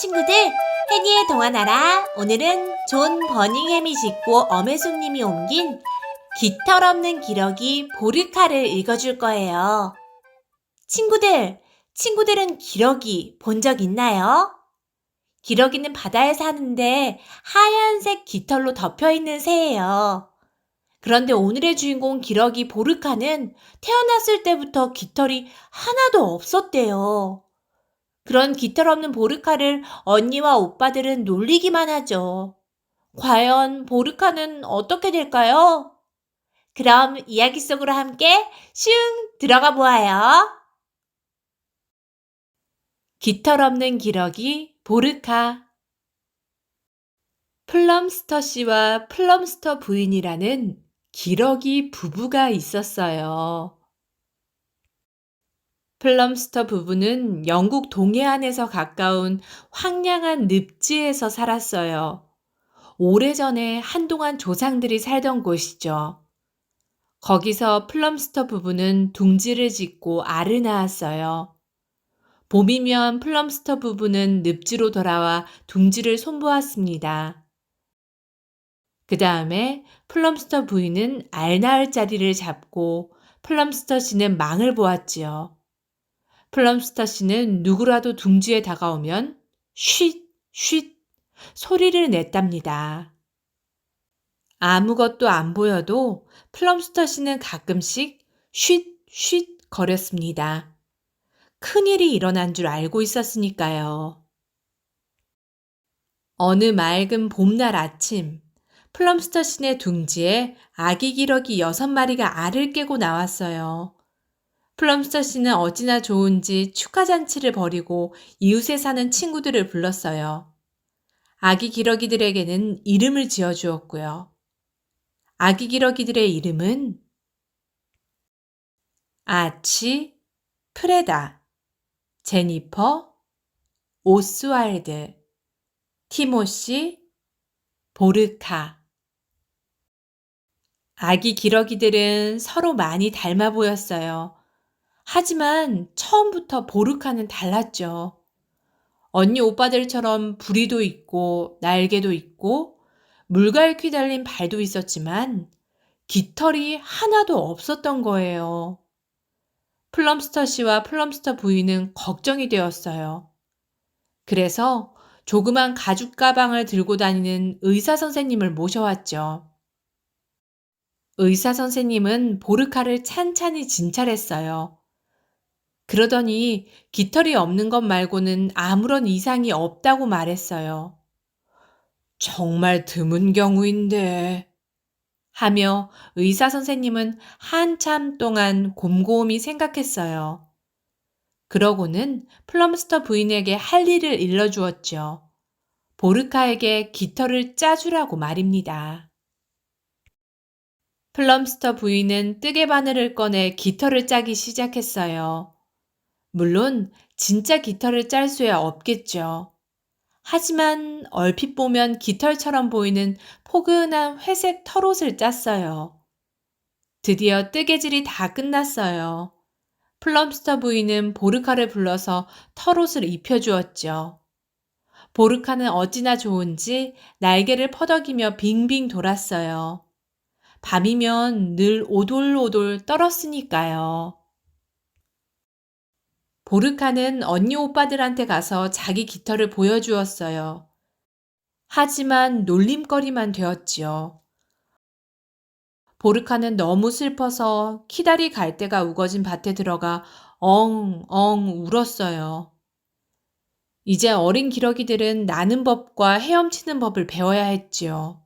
친구들, 해니의 동화나라. 오늘은 존 버닝햄이 짓고 엄혜수님이 옮긴 깃털 없는 기러기 보르카를 읽어줄 거예요. 친구들은 기러기 본 적 있나요? 기러기는 바다에 사는데 하얀색 깃털로 덮여있는 새예요. 그런데 오늘의 주인공 기러기 보르카는 태어났을 때부터 깃털이 하나도 없었대요. 그런 깃털 없는 보르카를 언니와 오빠들은 놀리기만 하죠. 과연 보르카는 어떻게 될까요? 그럼 이야기 속으로 함께 슝 들어가 보아요. 깃털 없는 기러기 보르카. 플럼스터 씨와 플럼스터 부인이라는 기러기 부부가 있었어요. 플럼스터 부부는 영국 동해안에서 가까운 황량한 늪지에서 살았어요. 오래전에 한동안 조상들이 살던 곳이죠. 거기서 플럼스터 부부는 둥지를 짓고 알을 낳았어요. 봄이면 플럼스터 부부는 늪지로 돌아와 둥지를 손보았습니다. 그 다음에 플럼스터 부인은 알 낳을 자리를 잡고 플럼스터 씨는 망을 보았지요. 플럼스터 씨는 누구라도 둥지에 다가오면 쉿, 쉿 소리를 냈답니다. 아무것도 안 보여도 플럼스터 씨는 가끔씩 쉿, 쉿 거렸습니다. 큰일이 일어난 줄 알고 있었으니까요. 어느 맑은 봄날 아침, 플럼스터 씨네 둥지에 아기 기러기 6마리가 알을 깨고 나왔어요. 플럼스터 씨는 어찌나 좋은지 축하잔치를 벌이고 이웃에 사는 친구들을 불렀어요. 아기 기러기들에게는 이름을 지어주었고요. 아기 기러기들의 이름은 아치, 프레다, 제니퍼, 오스왈드, 티모시, 보르카. 아기 기러기들은 서로 많이 닮아 보였어요. 하지만 처음부터 보르카는 달랐죠. 언니 오빠들처럼 부리도 있고 날개도 있고 물갈퀴 달린 발도 있었지만 깃털이 하나도 없었던 거예요. 플럼스터 씨와 플럼스터 부인은 걱정이 되었어요. 그래서 조그만 가죽 가방을 들고 다니는 의사 선생님을 모셔왔죠. 의사 선생님은 보르카를 찬찬히 진찰했어요. 그러더니 깃털이 없는 것 말고는 아무런 이상이 없다고 말했어요. 정말 드문 경우인데 하며 의사 선생님은 한참 동안 곰곰이 생각했어요. 그러고는 플럼스터 부인에게 할 일을 일러주었죠. 보르카에게 깃털을 짜주라고 말입니다. 플럼스터 부인은 뜨개 바늘을 꺼내 깃털을 짜기 시작했어요. 물론 진짜 깃털을 짤 수야 없겠죠. 하지만 얼핏 보면 깃털처럼 보이는 포근한 회색 털옷을 짰어요. 드디어 뜨개질이 다 끝났어요. 플럼스터 부인은 보르카를 불러서 털옷을 입혀주었죠. 보르카는 어찌나 좋은지 날개를 퍼덕이며 빙빙 돌았어요. 밤이면 늘 오돌오돌 떨었으니까요. 보르카는 언니 오빠들한테 가서 자기 깃털을 보여주었어요. 하지만 놀림거리만 되었지요. 보르카는 너무 슬퍼서 키다리 갈대가 우거진 밭에 들어가 엉엉 울었어요. 이제 어린 기러기들은 나는 법과 헤엄치는 법을 배워야 했지요.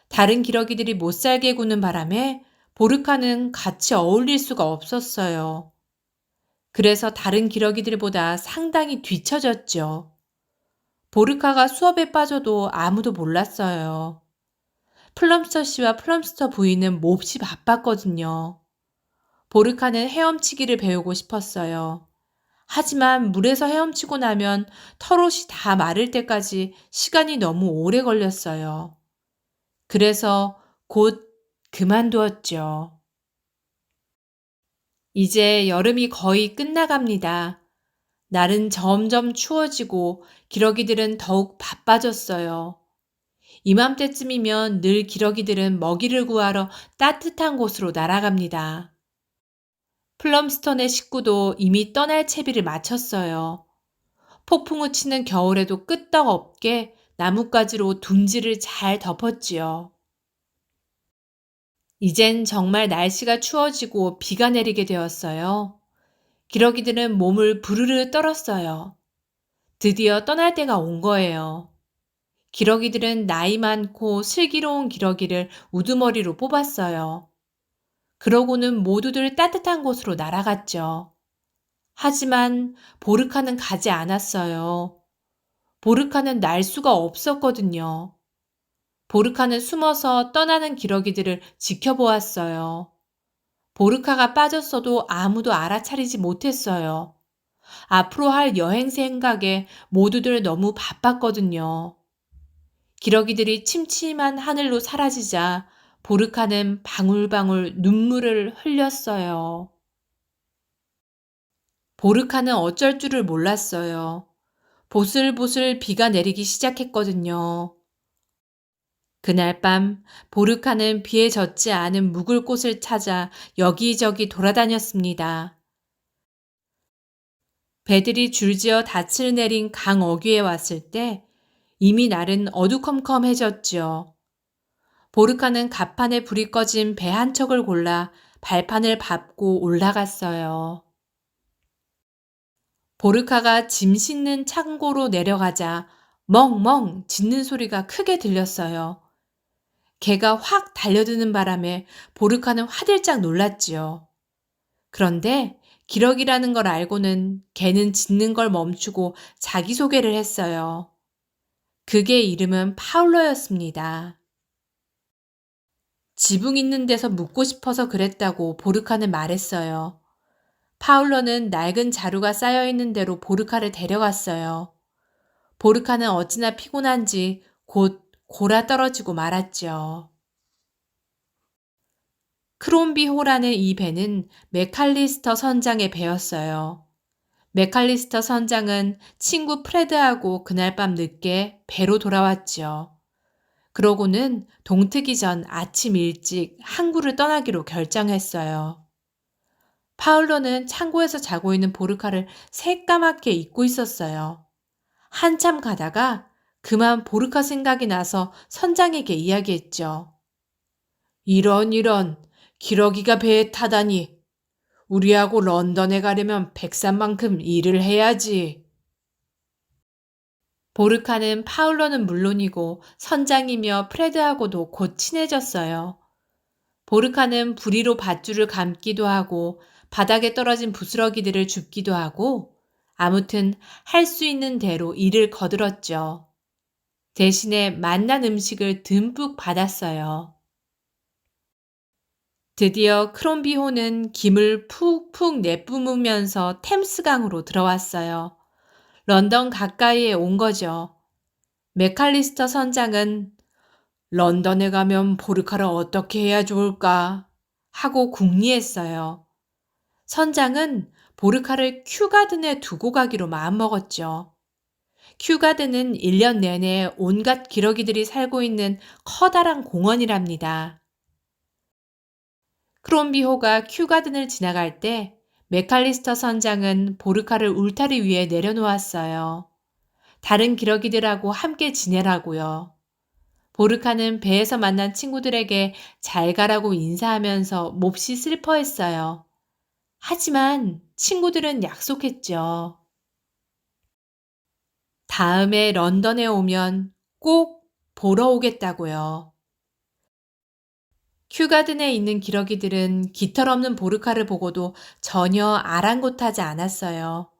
다른 기러기들이 못 살게 구는 바람에 보르카는 같이 어울릴 수가 없었어요. 그래서 다른 기러기들보다 상당히 뒤처졌죠. 보르카가 수업에 빠져도 아무도 몰랐어요. 플럼스터 씨와 플럼스터 부인은 몹시 바빴거든요. 보르카는 헤엄치기를 배우고 싶었어요. 하지만 물에서 헤엄치고 나면 털옷이 다 마를 때까지 시간이 너무 오래 걸렸어요. 그래서 곧 그만두었죠. 이제 여름이 거의 끝나갑니다. 날은 점점 추워지고 기러기들은 더욱 바빠졌어요. 이맘때쯤이면 늘 기러기들은 먹이를 구하러 따뜻한 곳으로 날아갑니다. 플럼스턴의 식구도 이미 떠날 채비를 마쳤어요. 폭풍우 치는 겨울에도 끄떡없게 나뭇가지로 둥지를 잘 덮었지요. 이젠 정말 날씨가 추워지고 비가 내리게 되었어요. 기러기들은 몸을 부르르 떨었어요. 드디어 떠날 때가 온 거예요. 기러기들은 나이 많고 슬기로운 기러기를 우두머리로 뽑았어요. 그러고는 모두들 따뜻한 곳으로 날아갔죠. 하지만 보르카는 가지 않았어요. 보르카는 날 수가 없었거든요. 보르카는 숨어서 떠나는 기러기들을 지켜보았어요. 보르카가 빠졌어도 아무도 알아차리지 못했어요. 앞으로 할 여행 생각에 모두들 너무 바빴거든요. 기러기들이 침침한 하늘로 사라지자 보르카는 방울방울 눈물을 흘렸어요. 보르카는 어쩔 줄을 몰랐어요. 보슬보슬 비가 내리기 시작했거든요. 그날 밤 보르카는 비에 젖지 않은 묵을 곳을 찾아 여기저기 돌아다녔습니다. 배들이 줄지어 닻을 내린 강 어귀에 왔을 때 이미 날은 어두컴컴해졌지요. 보르카는 갑판에 불이 꺼진 배 한 척을 골라 발판을 밟고 올라갔어요. 보르카가 짐 싣는 창고로 내려가자 멍멍 짖는 소리가 크게 들렸어요. 개가 확 달려드는 바람에 보르카는 화들짝 놀랐지요. 그런데 기러기라는 걸 알고는 개는 짖는 걸 멈추고 자기소개를 했어요. 그의 이름은 파울로였습니다. 지붕 있는 데서 묵고 싶어서 그랬다고 보르카는 말했어요. 파울로는 낡은 자루가 쌓여있는 대로 보르카를 데려갔어요. 보르카는 어찌나 피곤한지 곧 골아 떨어지고 말았죠. 크롬비호라는 이 배는 맥칼리스터 선장의 배였어요. 맥칼리스터 선장은 친구 프레드하고 그날 밤 늦게 배로 돌아왔지요. 그러고는 동트기 전 아침 일찍 항구를 떠나기로 결정했어요. 파울로는 창고에서 자고 있는 보르카를 새까맣게 잊고 있었어요. 한참 가다가 그만 보르카 생각이 나서 선장에게 이야기했죠. 이런 기러기가 배에 타다니. 우리하고 런던에 가려면 백산만큼 일을 해야지. 보르카는 파울로는 물론이고 선장이며 프레드하고도 곧 친해졌어요. 보르카는 부리로 밧줄을 감기도 하고 바닥에 떨어진 부스러기들을 줍기도 하고 아무튼 할 수 있는 대로 일을 거들었죠. 대신에 맛난 음식을 듬뿍 받았어요. 드디어 크롬비호는 김을 푹푹 내뿜으면서 템스강으로 들어왔어요. 런던 가까이에 온 거죠. 맥칼리스터 선장은 런던에 가면 보르카를 어떻게 해야 좋을까 하고 궁리했어요. 선장은 보르카를 큐가든에 두고 가기로 마음먹었죠. 큐가든은 1년 내내 온갖 기러기들이 살고 있는 커다란 공원이랍니다. 크롬비호가 큐가든을 지나갈 때 맥칼리스터 선장은 보르카를 울타리 위에 내려놓았어요. 다른 기러기들하고 함께 지내라고요. 보르카는 배에서 만난 친구들에게 잘 가라고 인사하면서 몹시 슬퍼했어요. 하지만 친구들은 약속했죠. 다음에 런던에 오면 꼭 보러 오겠다고요. 큐가든에 있는 기러기들은 깃털 없는 보르카를 보고도 전혀 아랑곳하지 않았어요.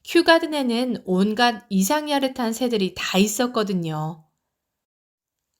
큐가든에는 온갖 이상야릇한 새들이 다 있었거든요.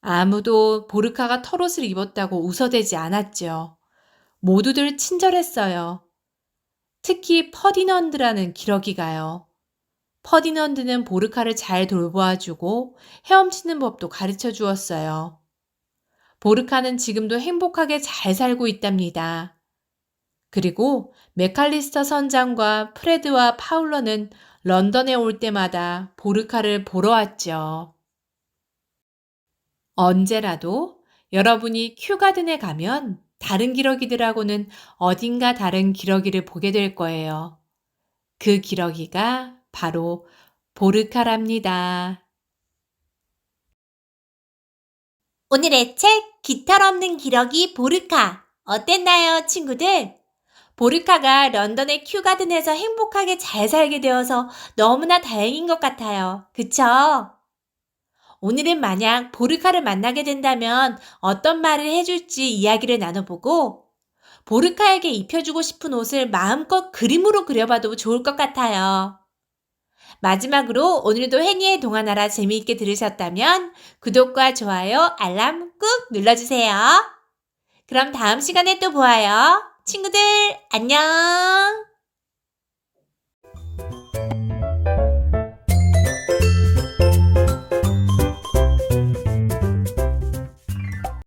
아무도 보르카가 털옷을 입었다고 웃어대지 않았죠. 모두들 친절했어요. 특히 퍼디넌드라는 기러기가요. 퍼디넌드는 보르카를 잘 돌보아주고 헤엄치는 법도 가르쳐 주었어요. 보르카는 지금도 행복하게 잘 살고 있답니다. 그리고 맥칼리스터 선장과 프레드와 파울러는 런던에 올 때마다 보르카를 보러 왔죠. 언제라도 여러분이 큐가든에 가면 다른 기러기들하고는 어딘가 다른 기러기를 보게 될 거예요. 그 기러기가 바로 보르카랍니다. 오늘의 책 깃털 없는 기러기 보르카 어땠나요, 친구들? 보르카가 런던의 큐가든에서 행복하게 잘 살게 되어서 너무나 다행인 것 같아요. 그쵸? 오늘은 만약 보르카를 만나게 된다면 어떤 말을 해줄지 이야기를 나눠보고 보르카에게 입혀주고 싶은 옷을 마음껏 그림으로 그려봐도 좋을 것 같아요. 마지막으로 오늘도 해니의 동화나라 재미있게 들으셨다면 구독과 좋아요, 알람 꾹 눌러주세요. 그럼 다음 시간에 또 보아요. 친구들, 안녕!